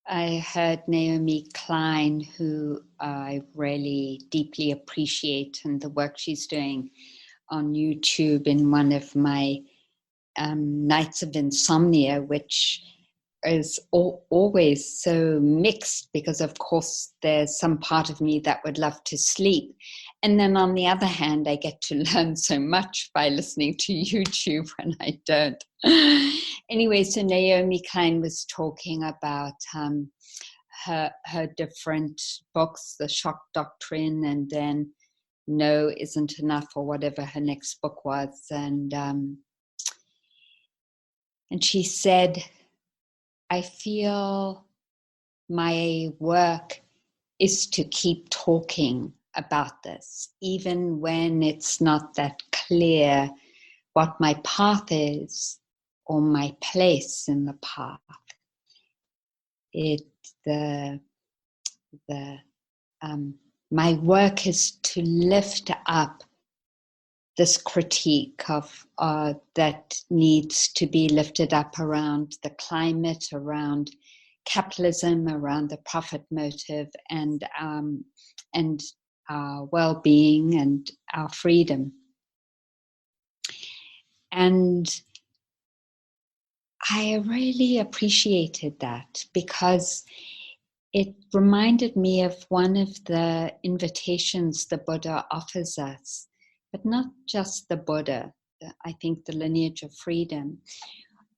I heard Naomi Klein, who I really deeply appreciate, and the work she's doing on YouTube in one of my nights of insomnia, which is always so mixed because, of course, there's some part of me that would love to sleep. And then on the other hand, I get to learn so much by listening to YouTube when I don't. Anyway, so Naomi Klein was talking about her different books, The Shock Doctrine, and then No Isn't Enough, or whatever her next book was. And she said, I feel my work is to keep talking about this, even when it's not that clear what my path is or my place in the path. My work is to lift up this critique of that needs to be lifted up around the climate, around capitalism, around the profit motive, and our well-being and our freedom. And I really appreciated that because it reminded me of one of the invitations the Buddha offers us, but not just the Buddha, I think the lineage of freedom,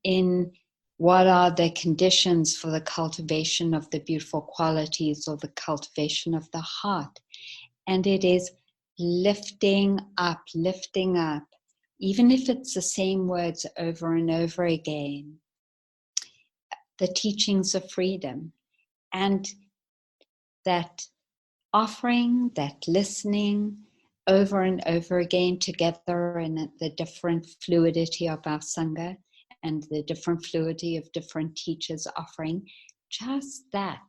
in what are the conditions for the cultivation of the beautiful qualities or the cultivation of the heart. And it is lifting up, even if it's the same words over and over again, the teachings of freedom. And that offering, that listening over and over again together in the different fluidity of our Sangha and the different fluidity of different teachers offering, just that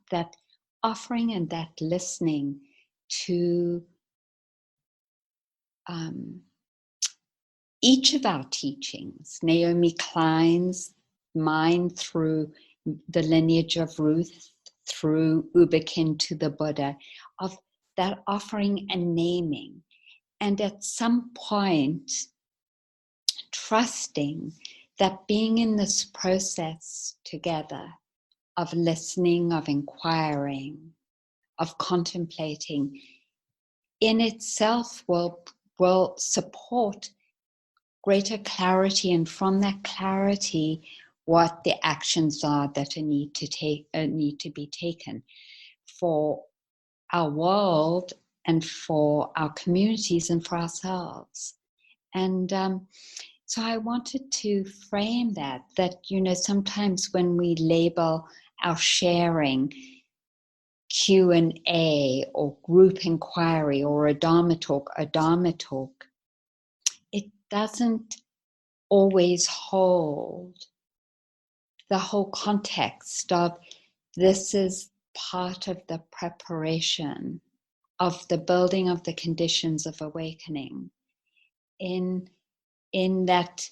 offering and that listening to each of our teachings, Naomi Klein's, mine through the lineage of Ruth, through Ubekin to the Buddha, of that offering and naming. And at some point, trusting that being in this process together of listening, of inquiring, of contemplating, in itself will support greater clarity, and from that clarity, what the actions are that need to be taken for our world and for our communities and for ourselves. And so I wanted to frame that, sometimes when we label our sharing Q&A or group inquiry or a Dharma talk, it doesn't always hold the whole context of this is part of the preparation of the building of the conditions of awakening in that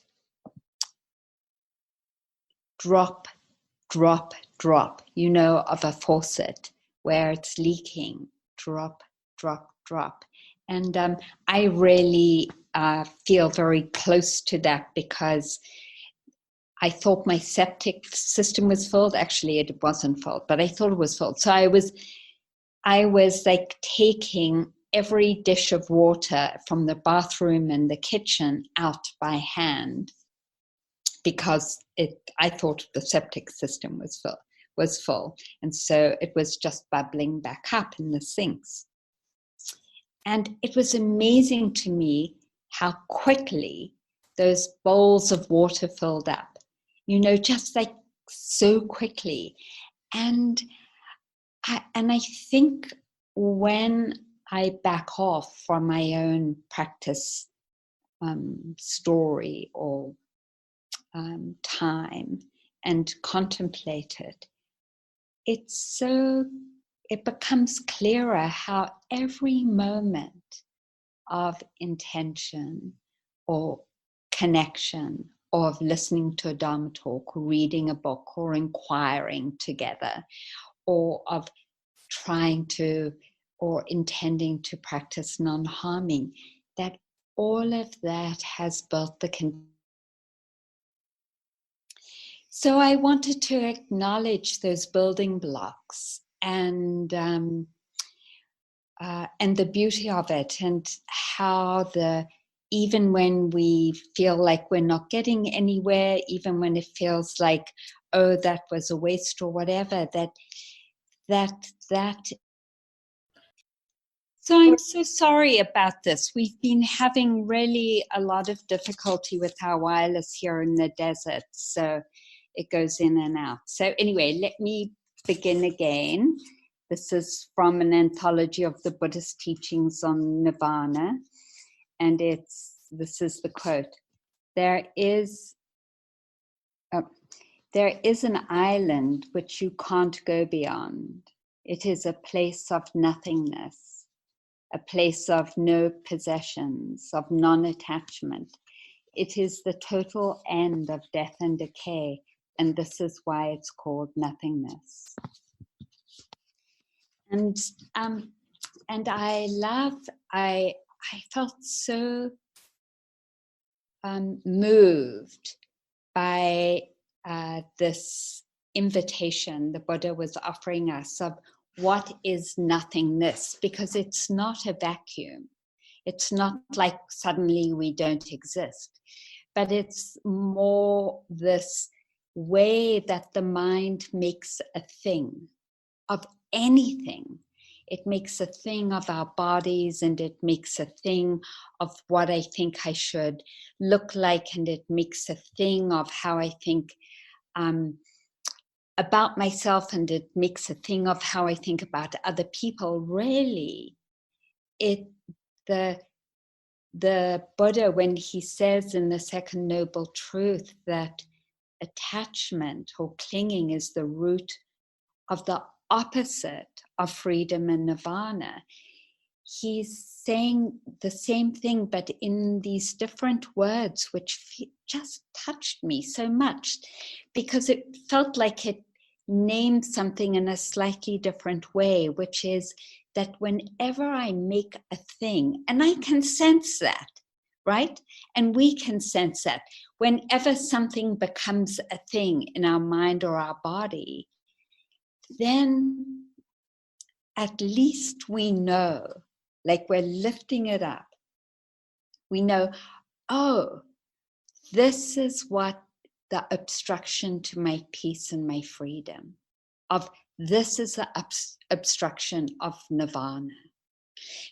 drop, of a faucet where it's leaking, drop. And I really feel very close to that because I thought my septic system was filled. Actually, it wasn't filled, but I thought it was filled. So I was like taking every dish of water from the bathroom and the kitchen out by hand because I thought the septic system was full. And so it was just bubbling back up in the sinks. And it was amazing to me how quickly those bowls of water filled up. Just like so quickly. And I think when I back off from my own practice story or time and contemplate it, it becomes clearer how every moment of intention or connection, or of listening to a Dharma talk, or reading a book, or inquiring together, or of trying to or intending to practice non-harming, that all of that has built the condition. So I wanted to acknowledge those building blocks and the beauty of it, and how even when we feel like we're not getting anywhere, even when it feels like, oh, that was a waste or whatever, that. So I'm so sorry about this. We've been having really a lot of difficulty with our wireless here in the desert, so it goes in and out. So anyway, let me begin again. This is from an anthology of the Buddhist teachings on nirvana, and this is the quote: There is an island which you can't go beyond. It is a place of nothingness, a place of no possessions, of non-attachment. It is the total end of death and decay, and this is why it's called nothingness. And I felt so moved by this invitation the Buddha was offering us of what is nothingness, because it's not a vacuum. It's not like suddenly we don't exist, but it's more this way that the mind makes a thing of anything. It makes a thing of our bodies, and it makes a thing of what I think I should look like, and it makes a thing of how I think about myself, and it makes a thing of how I think about other people. Really, the Buddha, when he says in the Second Noble Truth that attachment or clinging is the root of the opposite of freedom and nirvana, he's saying the same thing, but in these different words, which just touched me so much, because it felt like it named something in a slightly different way, which is that whenever I make a thing, and I can sense that, right? And we can sense that whenever something becomes a thing in our mind or our body, then at least we know, like we're lifting it up. We know, oh, this is what the obstruction to my peace and my freedom this is the obstruction of nirvana.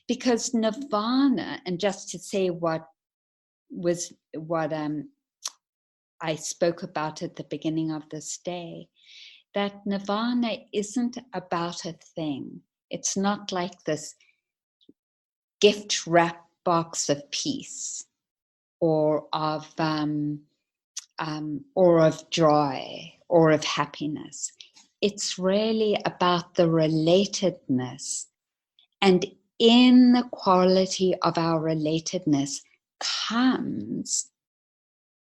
Because nirvana, and just to say what I spoke about at the beginning of this day, that nirvana isn't about a thing. It's not like this gift wrap box of peace or of joy or of happiness. It's really about the relatedness, and in the quality of our relatedness comes,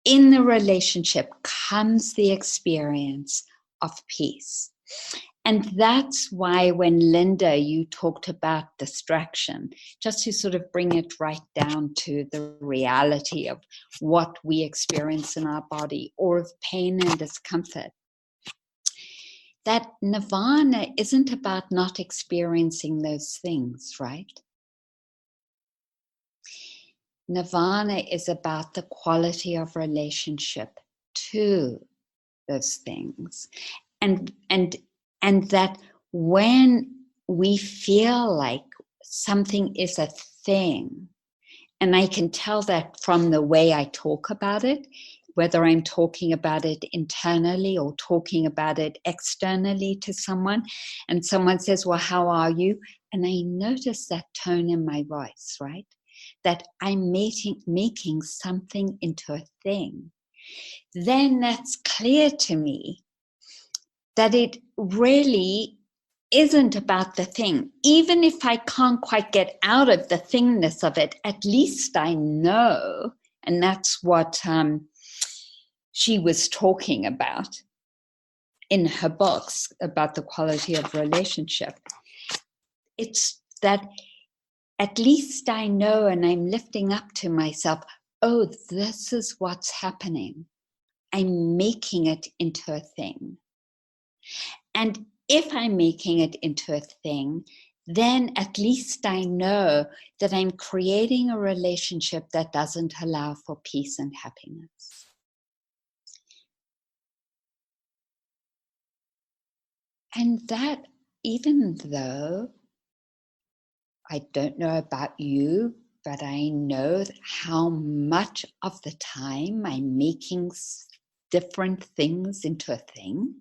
in the relationship comes the experience of peace. And that's why when Linda, you talked about distraction, just to sort of bring it right down to the reality of what we experience in our body, or of pain and discomfort, that nirvana isn't about not experiencing those things, right? Nirvana is about the quality of relationship to those things. And that when we feel like something is a thing, and I can tell that from the way I talk about it, whether I'm talking about it internally or talking about it externally to someone, and someone says, well, how are you? And I notice that tone in my voice, right? That I'm making something into a thing. Then that's clear to me that it really isn't about the thing. Even if I can't quite get out of the thingness of it, at least I know, and that's what she was talking about. in her books about the quality of relationship. It's that at least I know, and I'm lifting up to myself, oh, this is what's happening. I'm making it into a thing. And if I'm making it into a thing, then at least I know that I'm creating a relationship that doesn't allow for peace and happiness. And that, even though I don't know about you, but I know how much of the time I'm making different things into a thing,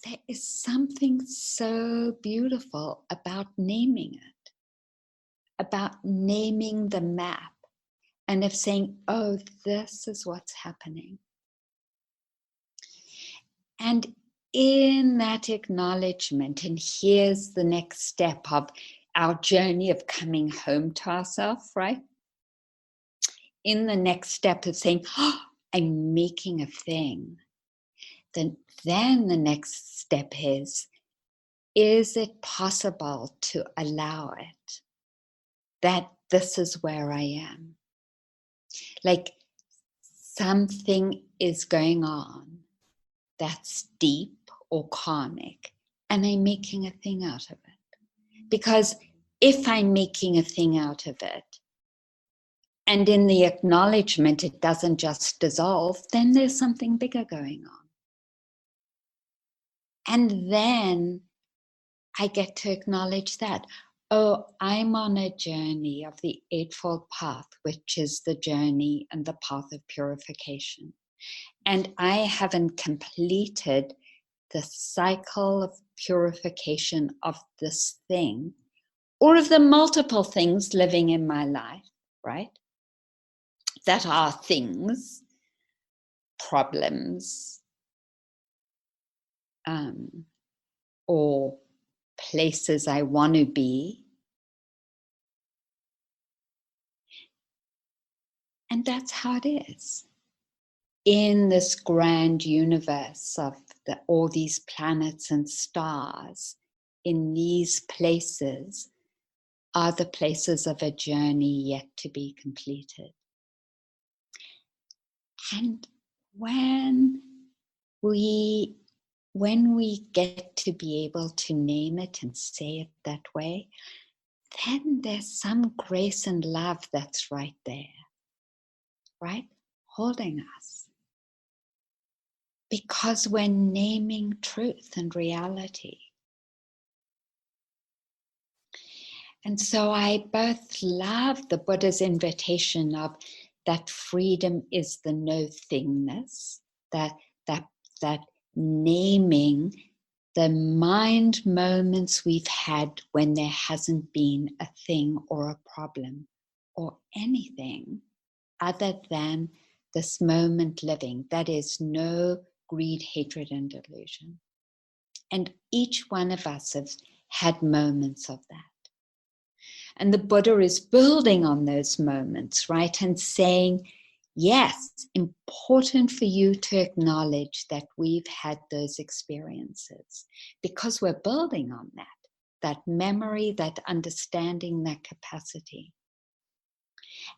there is something so beautiful about naming it, about naming the map, and of saying, oh, this is what's happening. And in that acknowledgement, and here's the next step of our journey of coming home to ourselves, right? In the next step of saying, oh, I'm making a thing. Then the next step is it possible to allow it? That this is where I am. Like something is going on that's deep or karmic, and I'm making a thing out of it. Because if I'm making a thing out of it, and in the acknowledgement it doesn't just dissolve, then there's something bigger going on. And then I get to acknowledge that, oh, I'm on a journey of the Eightfold Path, which is the journey and the path of purification. And I haven't completed the cycle of purification of this thing, or of the multiple things living in my life, right? That are things, problems, or places I want to be. And that's how it is. In this grand universe of all these planets and stars, in these places are the places of a journey yet to be completed. And when we get to be able to name it and say it that way, then there's some grace and love that's right there, right? Holding us. Because we're naming truth and reality. And so I both love the Buddha's invitation of that freedom is the no-thingness, that naming the mind moments we've had when there hasn't been a thing or a problem or anything other than this moment living. That is no greed, hatred, and delusion. And each one of us have had moments of that. And the Buddha is building on those moments, right? And saying, yes, important for you to acknowledge that we've had those experiences, because we're building on that memory, that understanding, that capacity.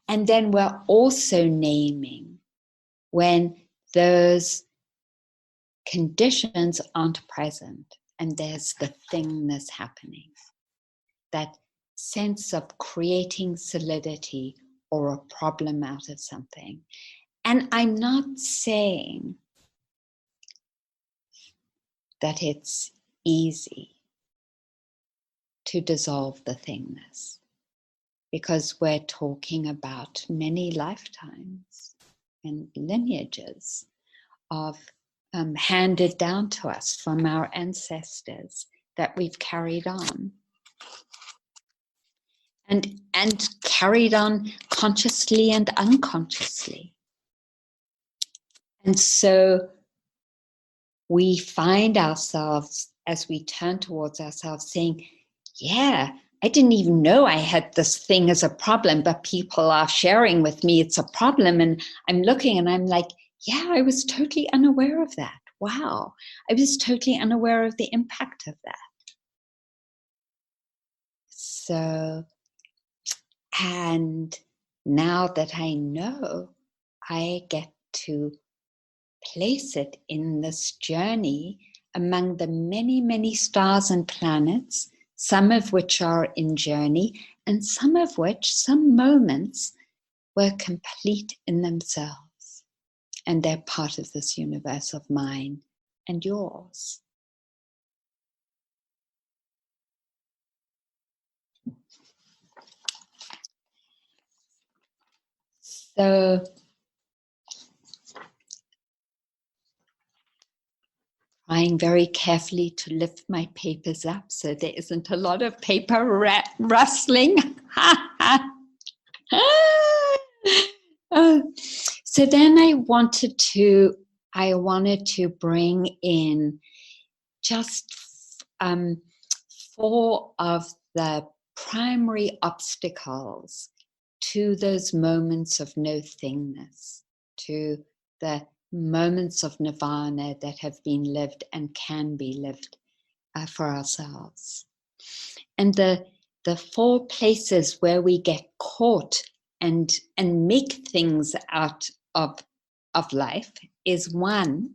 And then we're also naming when those conditions aren't present and there's the thingness happening. That sense of creating solidity or a problem out of something. And I'm not saying that it's easy to dissolve the thingness, because we're talking about many lifetimes and lineages of handed down to us from our ancestors that we've carried on. And carried on consciously and unconsciously. And so we find ourselves, as we turn towards ourselves, saying, yeah, I didn't even know I had this thing as a problem, but people are sharing with me it's a problem. And I'm looking and I'm like, yeah, I was totally unaware of that. wow, I was totally unaware of the impact of that. So, and now that I know, I get to place it in this journey among the many, many stars and planets, some of which are in journey, and some of which, some moments, were complete in themselves. And they're part of this universe of mine and yours. So, trying very carefully to lift my papers up so there isn't a lot of paper rustling. So then I wanted to bring in just 4 of the primary obstacles to those moments of no thingness, to the moments of nirvana that have been lived and can be lived for ourselves. And the 4 places where we get caught and make things out of life is 1,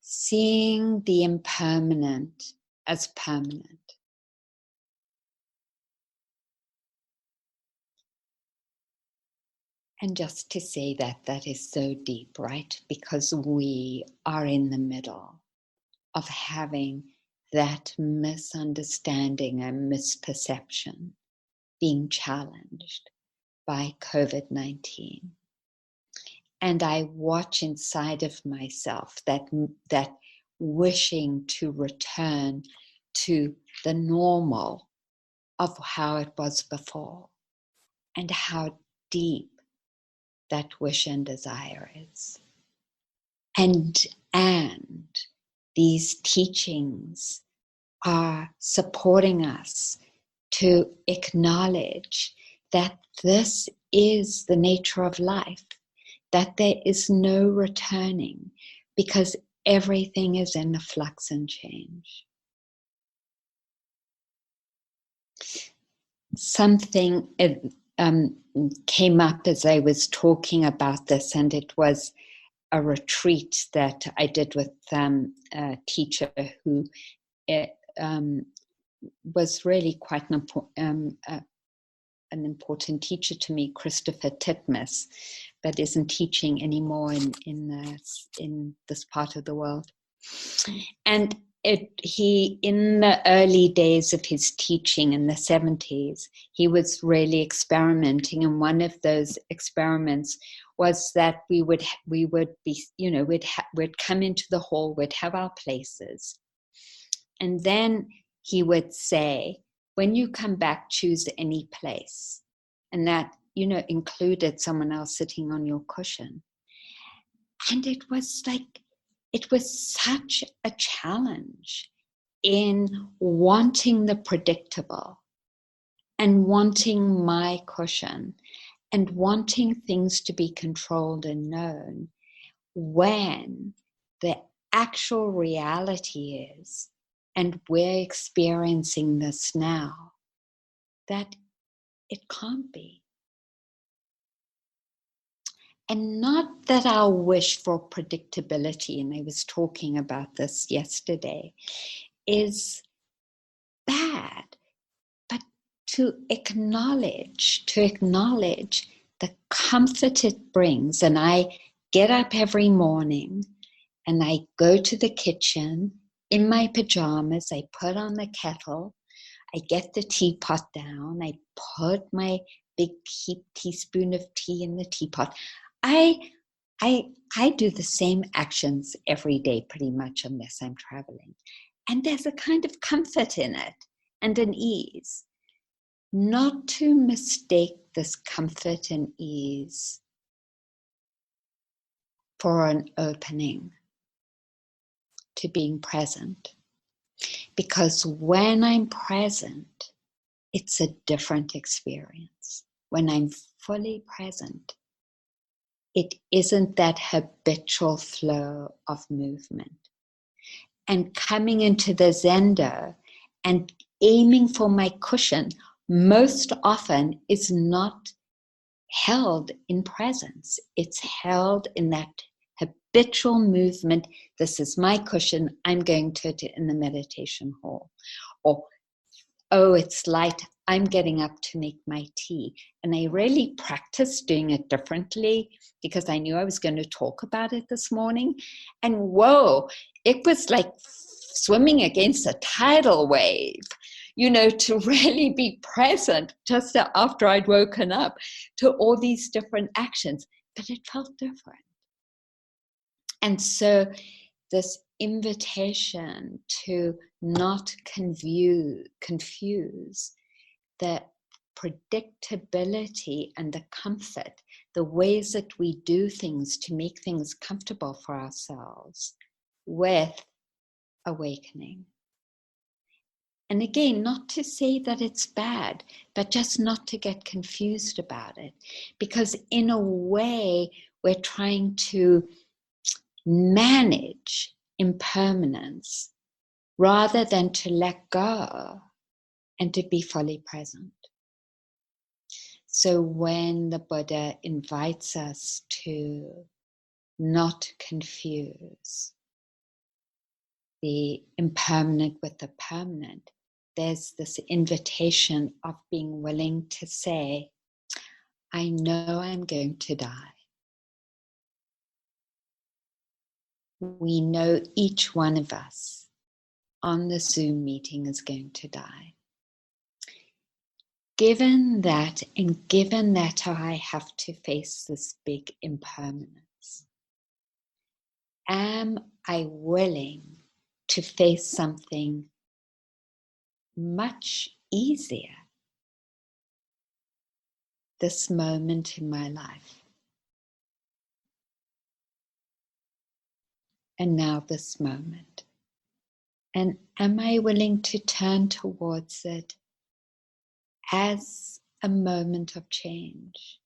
seeing the impermanent as permanent. And just to say that is so deep, right? Because we are in the middle of having that misunderstanding and misperception being challenged by COVID-19. And I watch inside of myself that wishing to return to the normal of how it was before, and how deep that wish and desire is. And these teachings are supporting us to acknowledge that this is the nature of life, that there is no returning, because everything is in a flux and change. Something came up as I was talking about this, and it was a retreat that I did with a teacher who was really quite an important teacher to me, Christopher Titmus, but isn't teaching anymore in this part of the world. And he, in the early days of his teaching in the 70s, he was really experimenting. And one of those experiments was that we would be, we'd come into the hall, we'd have our places. And then he would say, when you come back, choose any place. And that, included someone else sitting on your cushion. And it was such a challenge in wanting the predictable and wanting my cushion and wanting things to be controlled and known, when the actual reality is, and we're experiencing this now, that it can't be. And not that our wish for predictability, and I was talking about this yesterday, is bad, but to acknowledge the comfort it brings. And I get up every morning and I go to the kitchen in my pajamas, I put on the kettle, I get the teapot down, I put my big teaspoon of tea in the teapot. I do the same actions every day pretty much, unless I'm traveling. And there's a kind of comfort in it and an ease. Not to mistake this comfort and ease for an opening to being present. Because when I'm present, it's a different experience. When I'm fully present, It isn't that habitual flow of movement. And coming into the zendo and aiming for my cushion most often is not held in presence. It's held in that habitual movement. This is my cushion. I'm going to it in the meditation hall. Or, oh, it's light. I'm getting up to make my tea. And I really practiced doing it differently because I knew I was going to talk about it this morning. And whoa, it was like swimming against a tidal wave, to really be present just after I'd woken up to all these different actions. But it felt different. And so this invitation to not confuse the predictability and the comfort, the ways that we do things to make things comfortable for ourselves with awakening. And again, not to say that it's bad, but just not to get confused about it. Because in a way, we're trying to manage impermanence rather than to let go and to be fully present. So when the Buddha invites us to not confuse the impermanent with the permanent, there's this invitation of being willing to say, I know I'm going to die. We know each one of us on the Zoom meeting is going to die. Given that, and given that I have to face this big impermanence, am I willing to face something much easier this moment in my life? And now this moment. And am I willing to turn towards it as a moment of change,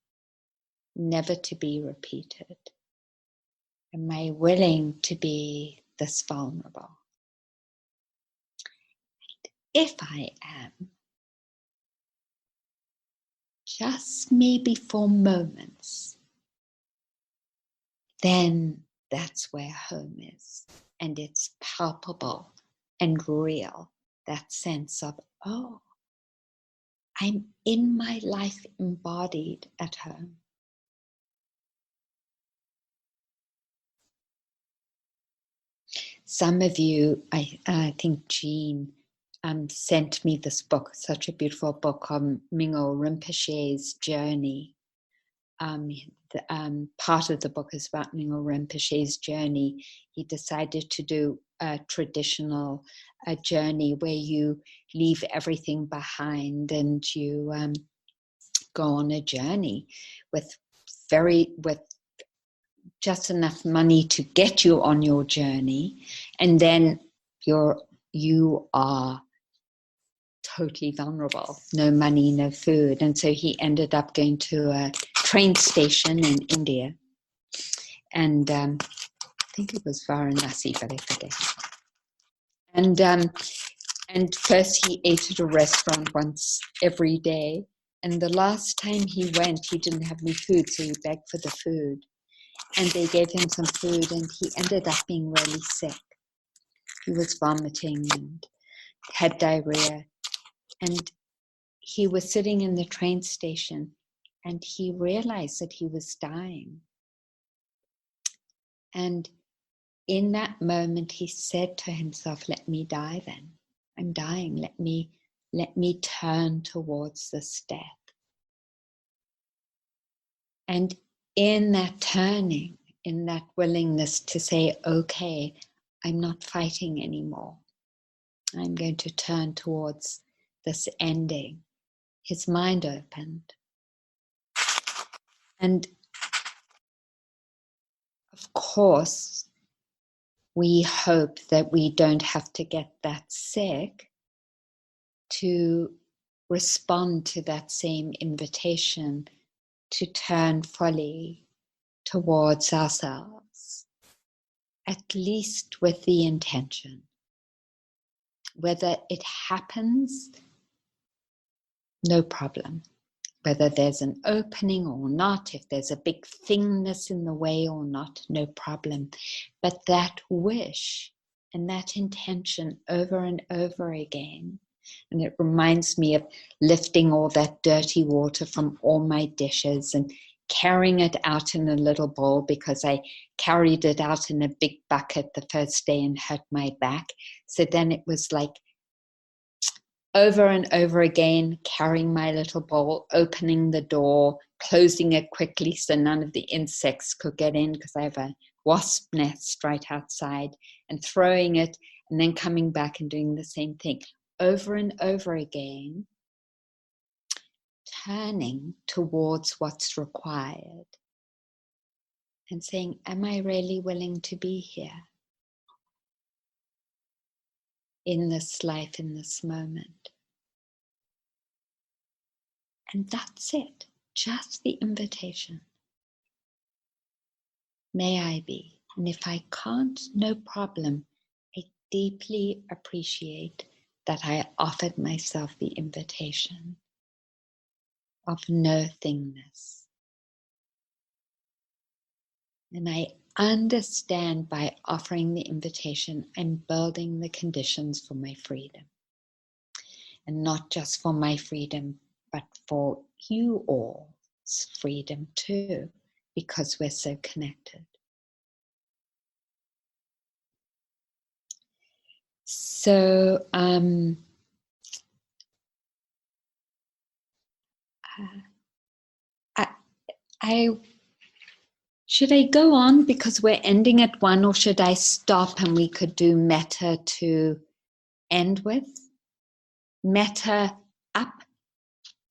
never to be repeated? Am I willing to be this vulnerable? If I am, just maybe for moments, then that's where home is. And it's palpable and real, that sense of, oh, I'm in my life embodied at home. Some of you, I think Jean sent me this book, such a beautiful book on Mingyur Rinpoche's journey. Part of the book is about Mingyur Rinpoche's journey. He decided to do a traditional journey where you leave everything behind and you go on a journey with just enough money to get you on your journey, and then you are totally vulnerable, no money, no food. And so he ended up going to a train station in India, and I think it was Varanasi, but I forget. And first he ate at a restaurant once every day, and the last time he went, he didn't have any food, so he begged for the food. And they gave him some food, and he ended up being really sick. He was vomiting and had diarrhea. And he was sitting in the train station, and he realized that he was dying. And in that moment, he said to himself, let me die then. I'm dying. Let me turn towards this death. And in that turning, in that willingness to say, okay, I'm not fighting anymore. I'm going to turn towards this ending. His mind opened. And of course, we hope that we don't have to get that sick to respond to that same invitation to turn fully towards ourselves, at least with the intention. Whether it happens, no problem. Whether there's an opening or not, if there's a big thingness in the way or not, no problem. But that wish and that intention over and over again, and it reminds me of lifting all that dirty water from all my dishes and carrying it out in a little bowl, because I carried it out in a big bucket the first day and hurt my back. So then it was like over and over again, carrying my little bowl, opening the door, closing it quickly so none of the insects could get in, because I have a wasp nest right outside, and throwing it and then coming back and doing the same thing over and over again, turning towards what's required and saying, am I really willing to be here in this life, in this moment? And that's it, just the invitation. May I be? And if I can't, no problem. I deeply appreciate that I offered myself the invitation of no thingness. And I understand by offering the invitation, I'm building the conditions for my freedom. And not just for my freedom, but for you all's freedom too, because we're so connected. So, should I go on because we're ending at 1, or should I stop and we could do metta to end with? Metta up,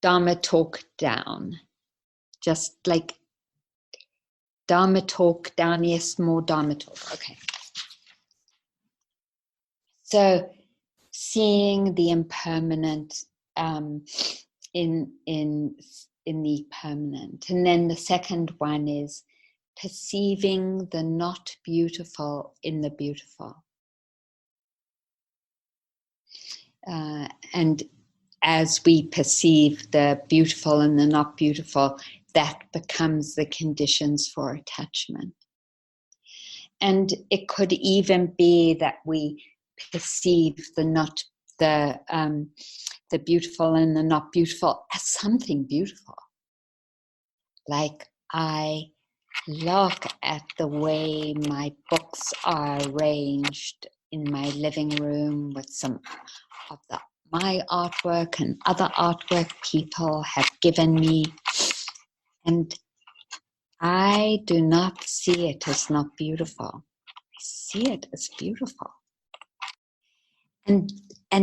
Dharma talk down. Just like Dharma talk down, yes, more Dharma talk. Okay. So seeing the impermanent in the permanent. And then the second one is perceiving the not beautiful in the beautiful. And as we perceive the beautiful and the not beautiful, that becomes the conditions for attachment. And it could even be that we perceive the beautiful and the not beautiful as something beautiful. Like, I look at the way my books are arranged in my living room with some of my artwork and other artwork people have given me, and I do not see it as not beautiful. I see it as beautiful. And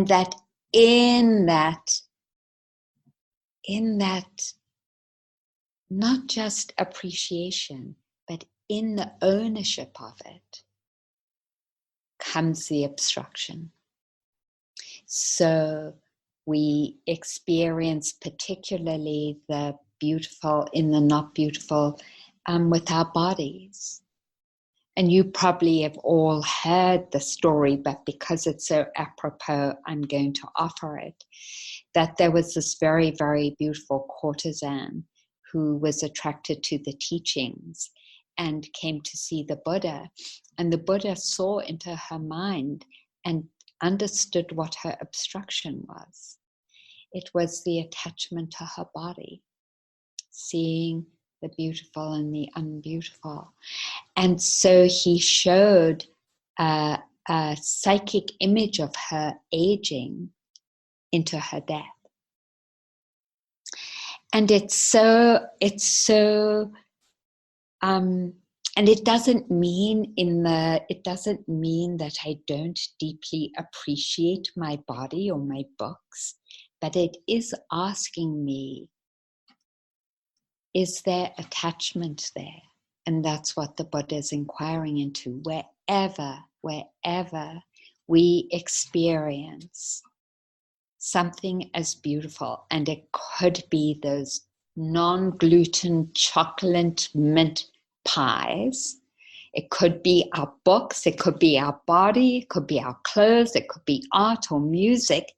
that in that not just appreciation, but in the ownership of it comes the obstruction. So we experience particularly the beautiful in the not beautiful with our bodies. And you probably have all heard the story, but because it's so apropos, I'm going to offer it, that there was this very, very beautiful courtesan who was attracted to the teachings and came to see the Buddha. And the Buddha saw into her mind and understood what her obstruction was. It was the attachment to her body, seeing the beautiful and the unbeautiful. And so he showed a psychic image of her aging into her death. And it's so and it doesn't mean that I don't deeply appreciate my body or my books, but it is asking me, is there attachment there? And that's what the Buddha is inquiring into. Wherever we experience something as beautiful, and it could be those non-gluten chocolate mint occupies. It could be our books, it could be our body, it could be our clothes, it could be art or music.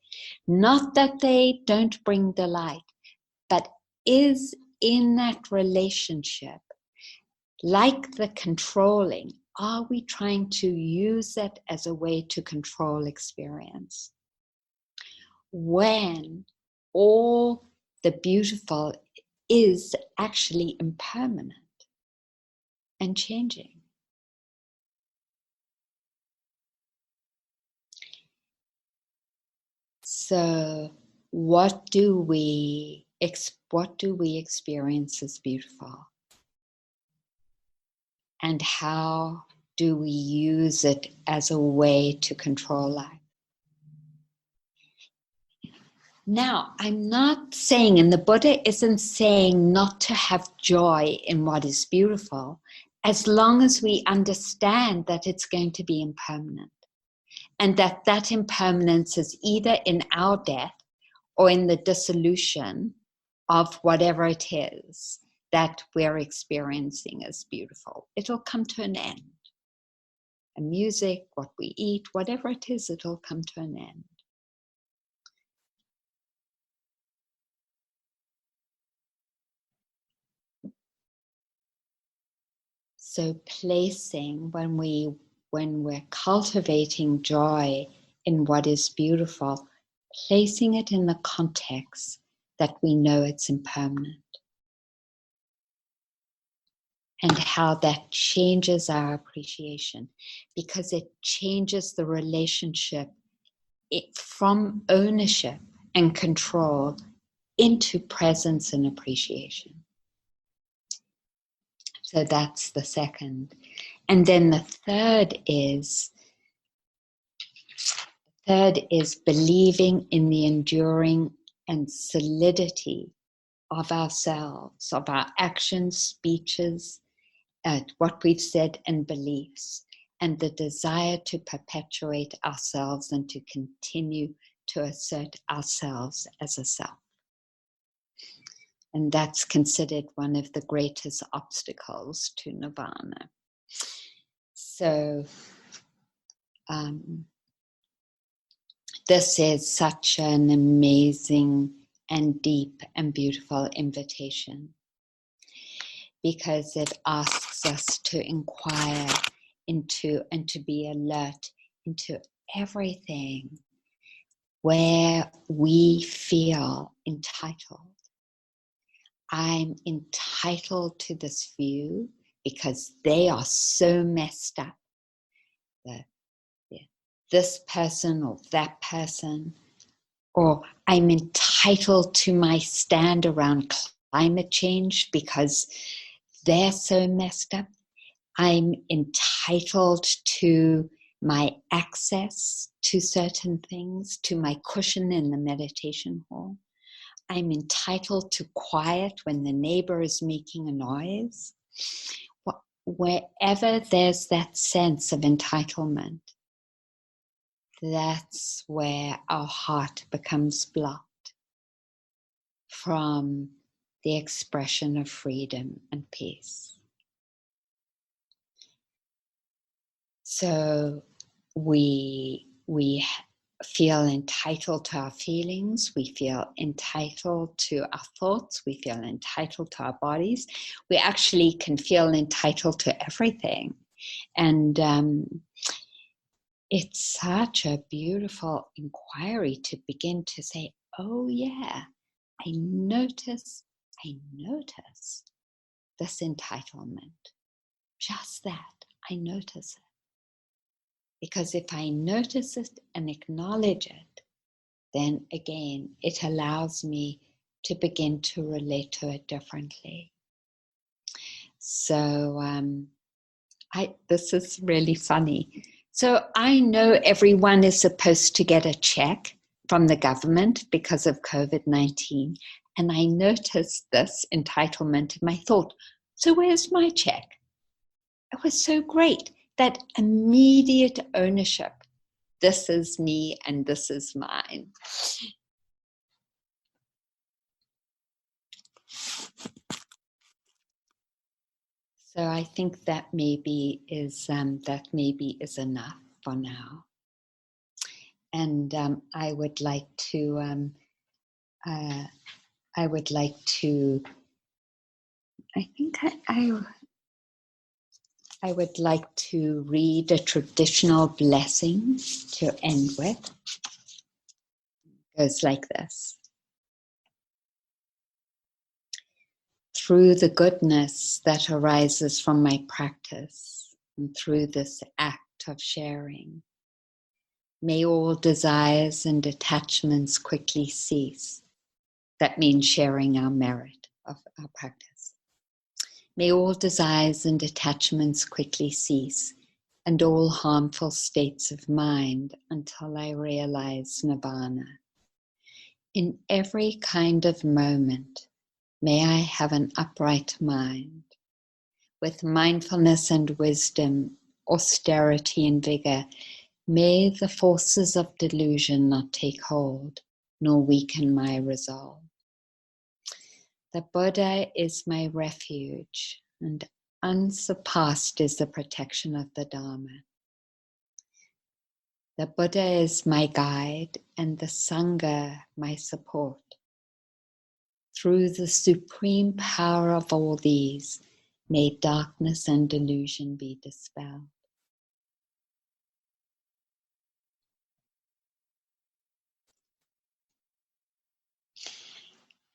Not that they don't bring delight, but is in that relationship, like the controlling, are we trying to use it as a way to control experience? When all the beautiful is actually impermanent and changing. So what do we experience as beautiful? And how do we use it as a way to control life? Now, I'm not saying, and the Buddha isn't saying not to have joy in what is beautiful, as long as we understand that it's going to be impermanent. And that impermanence is either in our death or in the dissolution of whatever it is that we're experiencing as beautiful. It'll come to an end. And music, what we eat, whatever it is, it'll come to an end. So placing, when we're cultivating joy in what is beautiful, placing it in the context that we know it's impermanent. And how that changes our appreciation, because it changes the relationship from ownership and control into presence and appreciation. So that's the second. And then the third is believing in the enduring and solidity of ourselves, of our actions, speeches, what we've said, and beliefs, and the desire to perpetuate ourselves and to continue to assert ourselves as a self. And that's considered one of the greatest obstacles to nirvana. So this is such an amazing and deep and beautiful invitation, because it asks us to inquire into and to be alert into everything where we feel entitled. I'm entitled to this view because they are so messed up. This person or that person. Or I'm entitled to my stand around climate change because they're so messed up. I'm entitled to my access to certain things, to my cushion in the meditation hall. I'm entitled to quiet when the neighbor is making a noise. Wherever there's that sense of entitlement, that's where our heart becomes blocked from the expression of freedom and peace. So we feel entitled to our feelings, we feel entitled to our thoughts, we feel entitled to our bodies. We actually can feel entitled to everything. And it's such a beautiful inquiry to begin to say, oh yeah, I notice this entitlement. Just that, I notice it. Because if I notice it and acknowledge it, then again, it allows me to begin to relate to it differently. So this is really funny. So I know everyone is supposed to get a check from the government because of COVID-19. And I noticed this entitlement in my thought, so where's my check? It was so great, that immediate ownership. This is me and this is mine. So I think that maybe is enough for now. And I would like to I would like to read a traditional blessing to end with. It goes like this. Through the goodness that arises from my practice and through this act of sharing, may all desires and attachments quickly cease. That means sharing our merit of our practice. May all desires and attachments quickly cease, and all harmful states of mind until I realize nirvana. In every kind of moment, may I have an upright mind, with mindfulness and wisdom, austerity and vigor. May the forces of delusion not take hold, nor weaken my resolve. The Buddha is my refuge, and unsurpassed is the protection of the Dharma. The Buddha is my guide, and the Sangha my support. Through the supreme power of all these, may darkness and delusion be dispelled.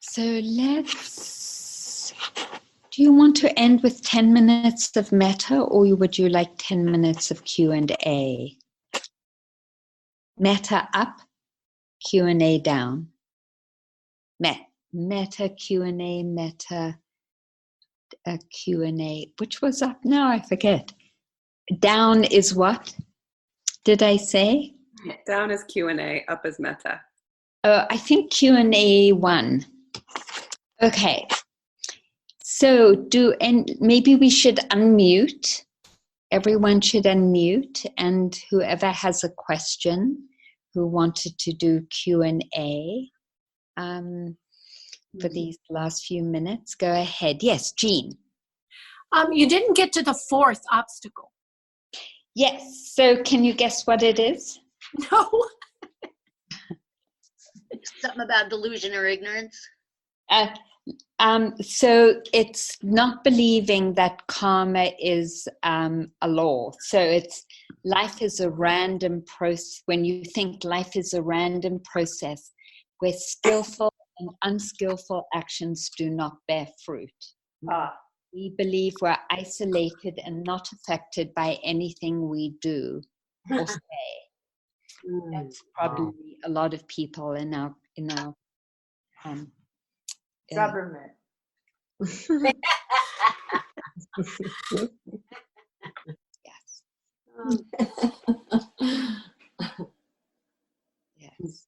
So do you want to end with 10 minutes of metta, or would you like 10 minutes of Q&A? Metta up, Q&A down. Metta Q&A, metta Q&A. Which was up now? I forget. Down is what? Did I say? Down is Q&A, up is metta. I think Q&A 1. Okay. So maybe we should unmute. Everyone should unmute, and whoever has a question, who wanted to do Q&A for these last few minutes, go ahead. Yes, Jean. You didn't get to the 4th obstacle. Yes. So can you guess what it is? No. Something about delusion or ignorance? So it's not believing that karma is a law. So it's life is a random process. When you think life is a random process where skillful and unskillful actions do not bear fruit. We believe we're isolated and not affected by anything we do or say. That's probably a lot of people in our government. Yes. Yes.